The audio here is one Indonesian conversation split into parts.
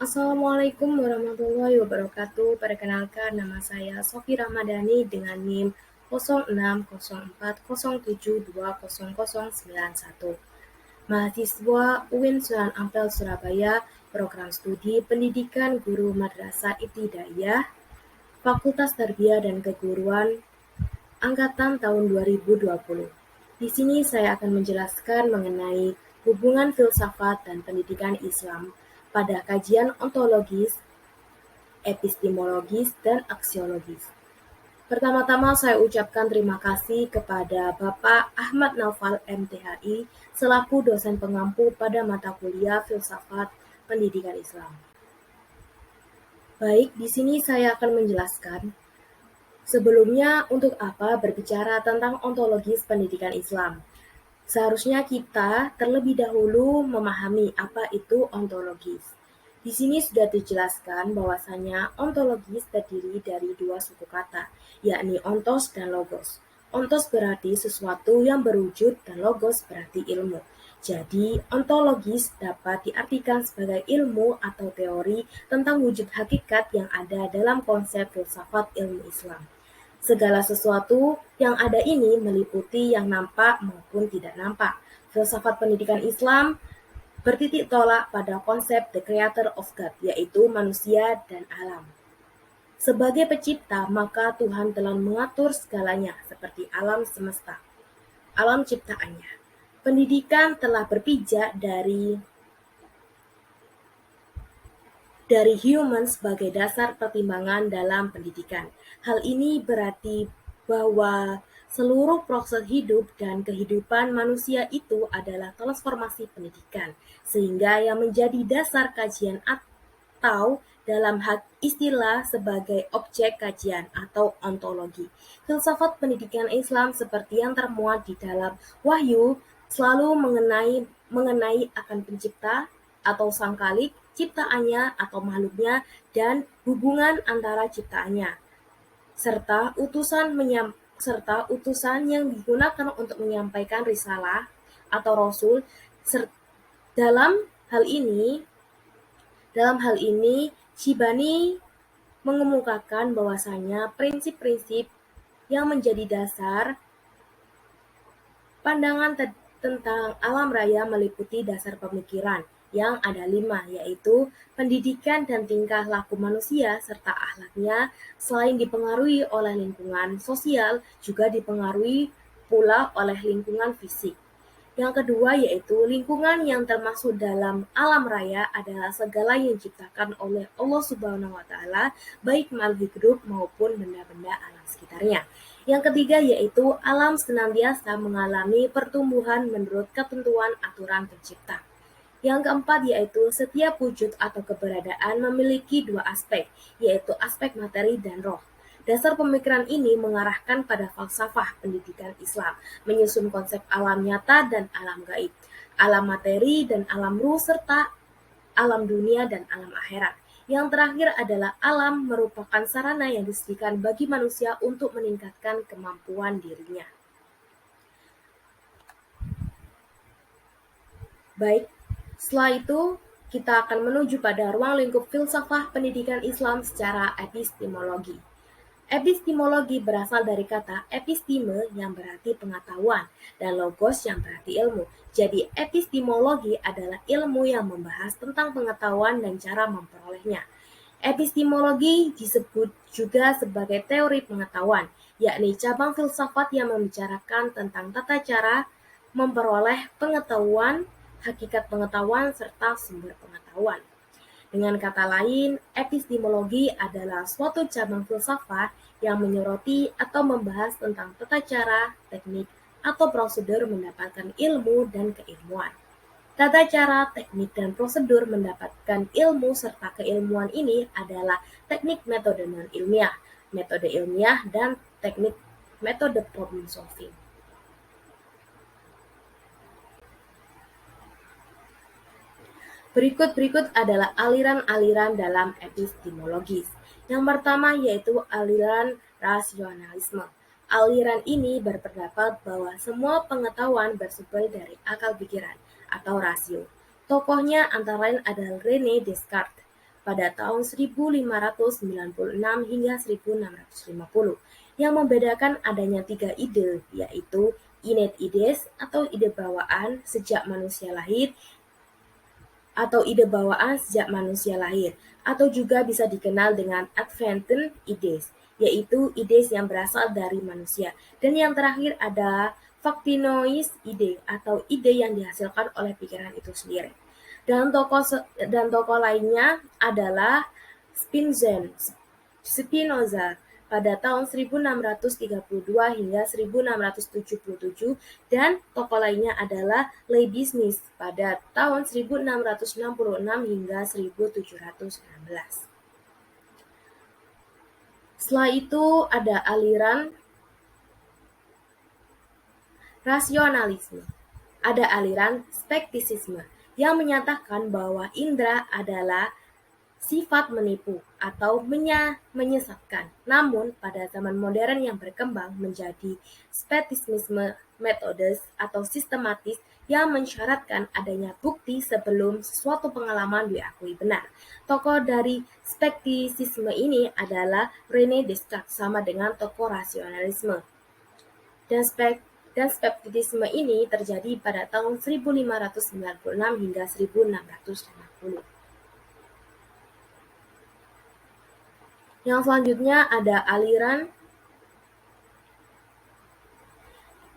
Assalamualaikum warahmatullahi wabarakatuh. Perkenalkan, nama saya Sofi Ramadhani dengan NIM 060407200091. Mahasiswa UIN Sunan Ampel Surabaya, Program Studi Pendidikan Guru Madrasah Ibtidaiyah, Fakultas Tarbiyah dan Keguruan, Angkatan tahun 2020. Di sini saya akan menjelaskan mengenai hubungan filsafat dan pendidikan Islam pada kajian ontologis, epistemologis, dan aksiologis. Pertama-tama saya ucapkan terima kasih kepada Bapak Ahmad Naufal MTHI selaku dosen pengampu pada mata kuliah Filsafat Pendidikan Islam. Baik, di sini saya akan menjelaskan. Sebelumnya, untuk apa berbicara tentang ontologis pendidikan Islam? Seharusnya kita terlebih dahulu memahami apa itu ontologis. Di sini sudah dijelaskan bahwasanya ontologis terdiri dari dua suku kata, yakni ontos dan logos. Ontos berarti sesuatu yang berwujud dan logos berarti ilmu. Jadi, ontologis dapat diartikan sebagai ilmu atau teori tentang wujud hakikat yang ada dalam konsep filsafat ilmu Islam. Segala sesuatu yang ada ini meliputi yang nampak maupun tidak nampak. Filsafat pendidikan Islam bertitik tolak pada konsep the creator of God, yaitu manusia dan alam. Sebagai pencipta, maka Tuhan telah mengatur segalanya seperti alam semesta, alam ciptaannya. Pendidikan telah berpijak dari human sebagai dasar pertimbangan dalam pendidikan. Hal ini berarti bahwa seluruh proses hidup dan kehidupan manusia itu adalah transformasi pendidikan, sehingga yang menjadi dasar kajian atau dalam hak istilah sebagai objek kajian atau ontologi. Filsafat pendidikan Islam seperti yang termuat di dalam Wahyu selalu mengenai akan pencipta atau sang khalik, ciptaannya atau makhluknya, dan hubungan antara ciptaannya, serta utusan yang digunakan untuk menyampaikan risalah atau rasul. Dalam hal ini, Shibani mengemukakan bahwasanya prinsip-prinsip yang menjadi dasar pandangan tentang alam raya meliputi dasar pemikiran yang ada 5, yaitu pendidikan dan tingkah laku manusia serta akhlaknya. Selain dipengaruhi oleh lingkungan sosial, juga dipengaruhi pula oleh lingkungan fisik. Yang kedua yaitu lingkungan yang termasuk dalam alam raya adalah segala yang diciptakan oleh Allah Subhanahu wa Ta'ala, baik makhluk hidup maupun benda-benda alam sekitarnya. Yang ketiga yaitu alam senantiasa mengalami pertumbuhan menurut ketentuan aturan pencipta. Yang keempat yaitu setiap wujud atau keberadaan memiliki dua aspek, yaitu aspek materi dan roh. Dasar pemikiran ini mengarahkan pada falsafah pendidikan Islam, menyusun konsep alam nyata dan alam gaib, alam materi dan alam ruh, serta alam dunia dan alam akhirat. Yang terakhir adalah alam merupakan sarana yang disediakan bagi manusia untuk meningkatkan kemampuan dirinya. Baik, setelah itu kita akan menuju pada ruang lingkup filsafah pendidikan Islam secara epistemologi. Epistemologi berasal dari kata episteme yang berarti pengetahuan dan logos yang berarti ilmu. Jadi epistemologi adalah ilmu yang membahas tentang pengetahuan dan cara memperolehnya. Epistemologi disebut juga sebagai teori pengetahuan, yakni cabang filsafat yang membicarakan tentang tata cara memperoleh pengetahuan, hakikat pengetahuan, serta sumber pengetahuan. Dengan kata lain, epistemologi adalah suatu cabang filsafat yang menyoroti atau membahas tentang tata cara, teknik, atau prosedur mendapatkan ilmu dan keilmuan. Tata cara, teknik, dan prosedur mendapatkan ilmu serta keilmuan ini adalah teknik metode non-ilmiah, metode ilmiah, dan teknik metode problem solving. Berikut adalah aliran-aliran dalam epistemologis. Yang pertama yaitu aliran rasionalisme. Aliran ini berpendapat bahwa semua pengetahuan bersumber dari akal pikiran atau rasio. Tokohnya antara lain adalah René Descartes. pada tahun 1596 hingga 1650, yang membedakan adanya 3 ide, yaitu innate ideas atau ide bawaan sejak manusia lahir, atau juga bisa dikenal dengan adventent ideas, yaitu ide yang berasal dari manusia. Dan yang terakhir ada factinoid ide atau ide yang dihasilkan oleh pikiran itu sendiri. Dan tokoh lainnya adalah Spinoza pada tahun 1632 hingga 1677, dan tokoh lainnya adalah Leibniz pada tahun 1666 hingga 1716. Setelah itu ada aliran rasionalisme. Ada aliran skeptisisme yang menyatakan bahwa indera adalah sifat menipu atau menyesatkan. Namun, pada zaman modern yang berkembang menjadi skeptisisme metodis atau sistematis yang mensyaratkan adanya bukti sebelum suatu pengalaman diakui benar. Tokoh dari skeptisisme ini adalah René Descartes, sama dengan tokoh rasionalisme. Dan skeptisisme ini terjadi pada tahun 1596 hingga 1650. Yang selanjutnya ada aliran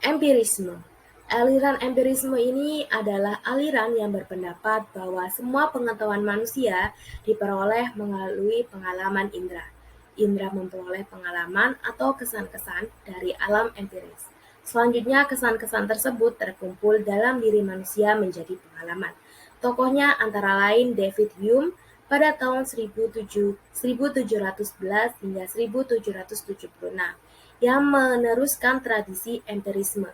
empirisme. Aliran empirisme ini adalah aliran yang berpendapat bahwa semua pengetahuan manusia diperoleh melalui pengalaman indera. Indera memperoleh pengalaman atau kesan-kesan dari alam empiris. Selanjutnya, kesan-kesan tersebut terkumpul dalam diri manusia menjadi pengalaman. Tokohnya antara lain David Hume pada tahun 1711 hingga 1776, yang meneruskan tradisi empirisme.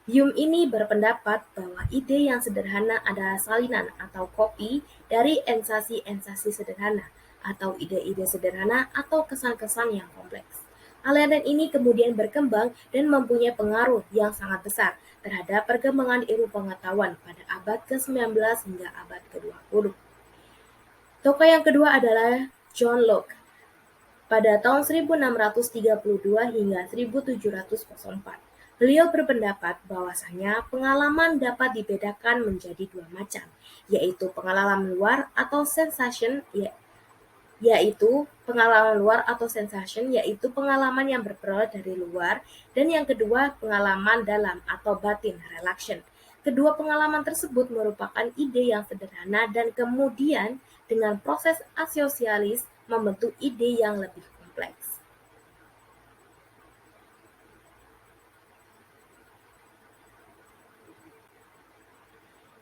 Hume ini berpendapat bahwa ide yang sederhana adalah salinan atau kopi dari ensasi-ensasi sederhana, atau ide-ide sederhana atau kesan-kesan yang kompleks. Aliran ini kemudian berkembang dan mempunyai pengaruh yang sangat besar terhadap perkembangan ilmu pengetahuan pada abad ke-19 hingga abad ke-20. Tokoh yang kedua adalah John Locke pada tahun 1632 hingga 1704. Beliau berpendapat bahwasanya pengalaman dapat dibedakan menjadi dua macam, yaitu pengalaman luar atau sensation, yaitu pengalaman yang berperoleh dari luar, dan yang kedua pengalaman dalam atau batin, relaxation. Kedua pengalaman tersebut merupakan ide yang sederhana dan kemudian dengan proses asosialis membentuk ide yang lebih kompleks.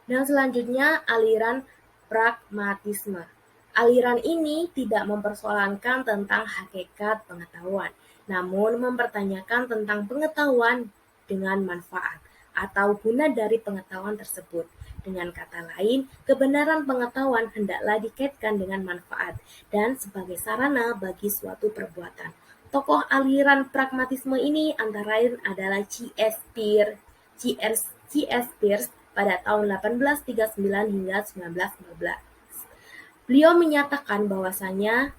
Dan selanjutnya aliran pragmatisme. Aliran ini tidak mempersoalkan tentang hakikat pengetahuan, namun mempertanyakan tentang pengetahuan dengan manfaat atau guna dari pengetahuan tersebut. Dengan kata lain, kebenaran pengetahuan hendaklah dikaitkan dengan manfaat dan sebagai sarana bagi suatu perbuatan. Tokoh aliran pragmatisme ini antara lain adalah C.S. Peirce pada tahun 1839 hingga 1912. Beliau menyatakan bahwasanya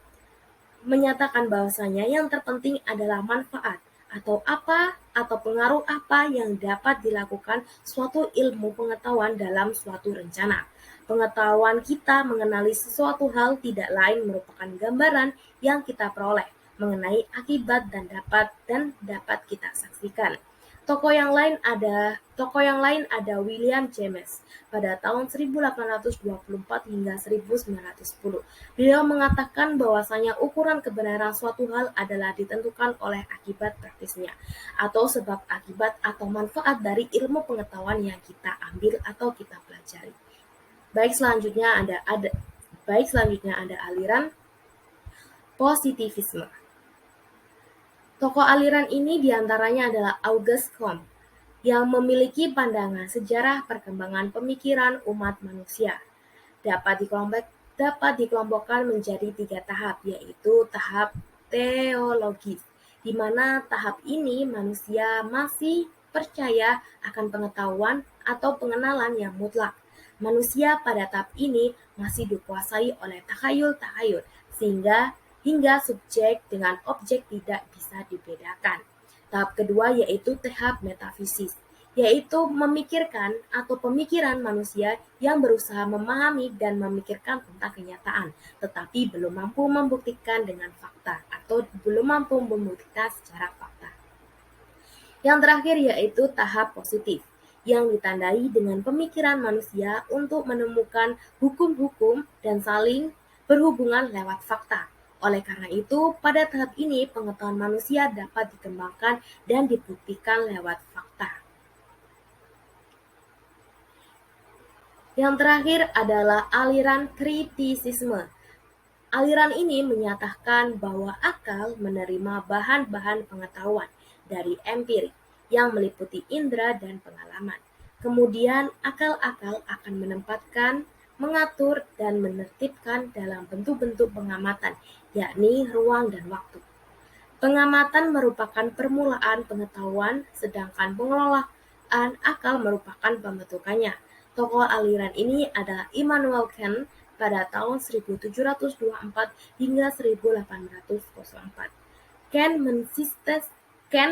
yang terpenting adalah manfaat atau pengaruh apa yang dapat dilakukan suatu ilmu pengetahuan dalam suatu rencana. Pengetahuan kita mengenali sesuatu hal tidak lain merupakan gambaran yang kita peroleh mengenai akibat dan dapat kita saksikan. Tokoh yang lain ada William James pada tahun 1824 hingga 1910. Beliau mengatakan bahwasanya ukuran kebenaran suatu hal adalah ditentukan oleh akibat praktisnya, atau sebab akibat atau manfaat dari ilmu pengetahuan yang kita ambil atau kita pelajari. Baik selanjutnya ada aliran positivisme. Tokoh aliran ini diantaranya adalah Auguste Comte, yang memiliki pandangan sejarah perkembangan pemikiran umat manusia. Dapat dikelompokkan menjadi 3 tahap, yaitu tahap teologis, di mana tahap ini manusia masih percaya akan pengetahuan atau pengenalan yang mutlak. Manusia pada tahap ini masih dikuasai oleh takhayul-takhayul, sehingga hingga subjek dengan objek tidak bisa dibedakan. Tahap kedua yaitu tahap metafisis, yaitu memikirkan atau pemikiran manusia yang berusaha memahami dan memikirkan tentang kenyataan, tetapi belum mampu membuktikan dengan fakta atau belum mampu membuktikan secara fakta. Yang terakhir yaitu tahap positif, yang ditandai dengan pemikiran manusia untuk menemukan hukum-hukum dan saling berhubungan lewat fakta. Oleh karena itu, pada tahap ini pengetahuan manusia dapat dikembangkan dan dibuktikan lewat fakta. Yang terakhir adalah aliran kritisisme. Aliran ini menyatakan bahwa akal menerima bahan-bahan pengetahuan dari empirik yang meliputi indera dan pengalaman. Kemudian akal-akal akan menempatkan, mengatur, dan menertibkan dalam bentuk-bentuk pengamatan, yakni ruang dan waktu. Pengamatan merupakan permulaan pengetahuan, sedangkan pengelolaan akal merupakan pembentukannya. Tokoh aliran ini adalah Immanuel Kant pada tahun 1724 hingga 1804. Kant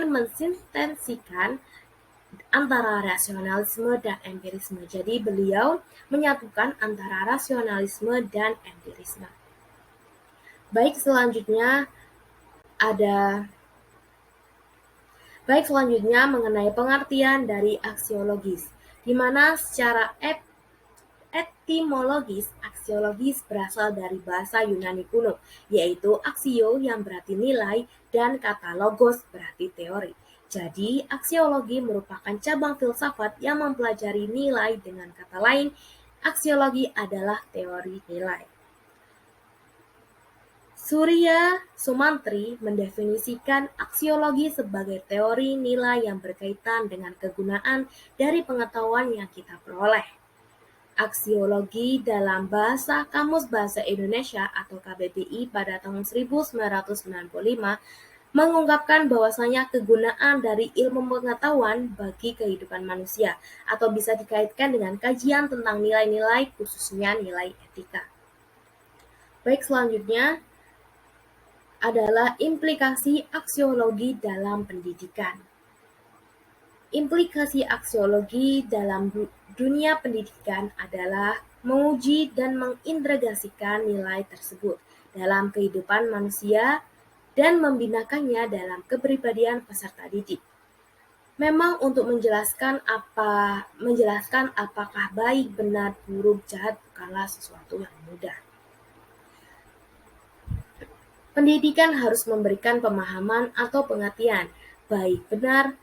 mensintetiskan antara rasionalisme dan empirisme. Jadi beliau menyatukan antara rasionalisme dan empirisme. Baik selanjutnya mengenai pengertian dari aksiologis, di mana secara etimologis, aksiologis berasal dari bahasa Yunani kuno, yaitu aksio yang berarti nilai dan kata logos berarti teori. Jadi, aksiologi merupakan cabang filsafat yang mempelajari nilai, dengan kata lain, aksiologi adalah teori nilai. Surya Sumantri mendefinisikan aksiologi sebagai teori nilai yang berkaitan dengan kegunaan dari pengetahuan yang kita peroleh. Aksiologi dalam bahasa Kamus Bahasa Indonesia atau KBBI pada tahun 1995 mengungkapkan bahwasanya kegunaan dari ilmu pengetahuan bagi kehidupan manusia atau bisa dikaitkan dengan kajian tentang nilai-nilai, khususnya nilai etika. Baik, selanjutnya adalah implikasi aksiologi dalam pendidikan. Implikasi aksiologi dalam dunia pendidikan adalah menguji dan mengintegrasikan nilai tersebut dalam kehidupan manusia dan membinakannya dalam kepribadian peserta didik. Memang untuk menjelaskan apakah baik, benar, buruk, jahat bukanlah sesuatu yang mudah. Pendidikan harus memberikan pemahaman atau pengertian, baik, benar,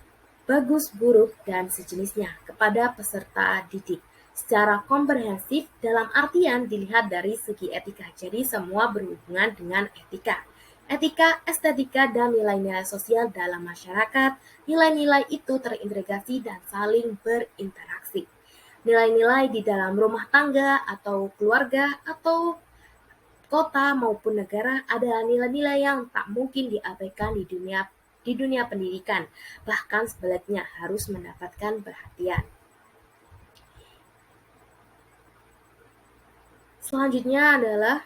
bagus, buruk, dan sejenisnya kepada peserta didik secara komprehensif dalam artian dilihat dari segi etika. Jadi semua berhubungan dengan etika. Etika, estetika, dan nilai-nilai sosial dalam masyarakat. Nilai-nilai itu terintegrasi dan saling berinteraksi. Nilai-nilai di dalam rumah tangga atau keluarga atau kota maupun negara adalah nilai-nilai yang tak mungkin diabaikan di dunia pendidikan, bahkan sebaliknya harus mendapatkan perhatian. Selanjutnya adalah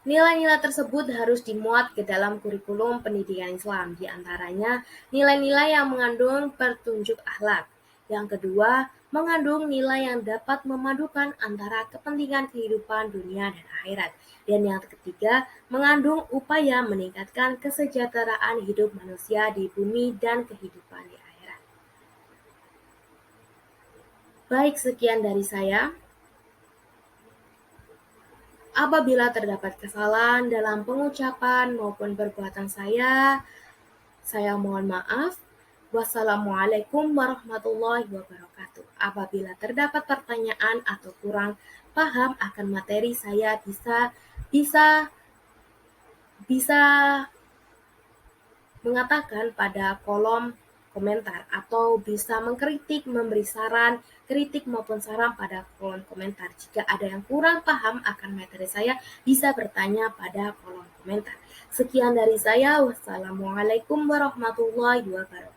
nilai-nilai tersebut harus dimuat ke dalam kurikulum pendidikan Islam, di antaranya nilai-nilai yang mengandung petunjuk akhlak. Yang kedua, mengandung nilai yang dapat memadukan antara kepentingan kehidupan dunia dan akhirat. Dan yang ketiga, mengandung upaya meningkatkan kesejahteraan hidup manusia di bumi dan kehidupan di akhirat. Baik, sekian dari saya. Apabila terdapat kesalahan dalam pengucapan maupun perbuatan saya mohon maaf. Wassalamualaikum warahmatullahi wabarakatuh. Apabila terdapat pertanyaan atau kurang paham akan materi saya bisa mengatakan pada kolom komentar atau bisa mengkritik, memberi saran, kritik maupun saran pada kolom komentar. Jika ada yang kurang paham akan materi saya, bisa bertanya pada kolom komentar. Sekian dari saya. Wassalamualaikum warahmatullahi wabarakatuh.